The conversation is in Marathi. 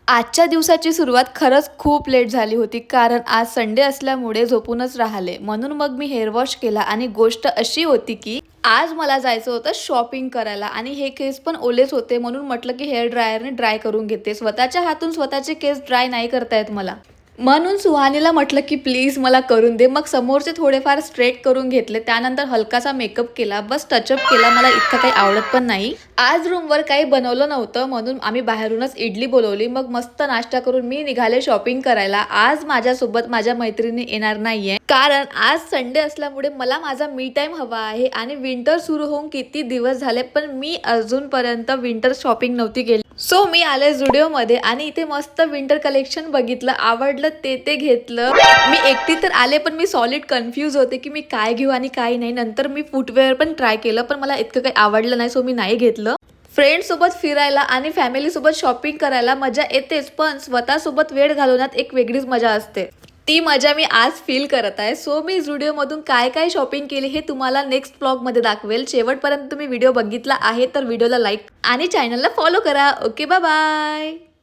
आजच्या दिवसाची सुरुवात खरंच खूप लेट झाली होती, कारण आज संडे असल्यामुळे झोपूनच राहिले. म्हणून मग मी हेअर वॉश केला आणि गोष्ट अशी होती की आज मला जायचं होतं शॉपिंग करायला आणि हे केस पण ओलेच होते, म्हणून म्हटलं की हेअर ड्रायरने ड्राय करून घेते. स्वतःच्या हातून स्वतःचे केस ड्राय नाही करता येत मला, म्हणून सुहानीला म्हटलं की प्लीज मला करून दे. मग समोरचे थोडेफार स्ट्रेट करून घेतले, त्यानंतर हलकासा मेकअप केला, बस टचअप केला. मला इतकं काही आवडत पण नाही. आज रूमवर काही बनवलं नव्हतं, म्हणून आम्ही बाहेरूनच इडली बोलवली. मग मस्त नाश्ता करून मी निघाले शॉपिंग करायला. आज माझ्यासोबत माझ्या मैत्रिणी येणार नाहीये, कारण आज संडे असल्यामुळे मला माझा मी टाइम हवा आहे. आणि विंटर सुरू होऊन किती दिवस झाले, पण मी अजूनपर्यंत विंटर शॉपिंग नव्हती केली. सो मी आले मध्ये आणि इथे मस्त विंटर कलेक्शन बघितलं, आवडलं ते घेतलं. मी एकटी तर आले, पण मी सॉलिड कन्फ्यूज होते की मी काय घेऊ आणि काय नाही. नंतर मी फुटवेअर पण ट्राय केलं, पण मला इतकं काही आवडलं नाही, सो मी नाही घेतलं. फ्रेंड सोबत फिरायला आणि फॅमिली सोबत शॉपिंग करायला मजा येतेच, पण स्वतःसोबत वेळ घालवण्यात एक वेगळीच मजा असते. ती मजा मी आज फील करत आहे. सो मी मधून काय काय शॉपिंग केली हे तुम्हाला नेक्स्ट मध्ये दाखवेल. शेवटपर्यंत तुम्ही व्हिडिओ बघितला आहे तर व्हिडिओला लाईक आणि चॅनलला फॉलो करा. Okay, bye bye.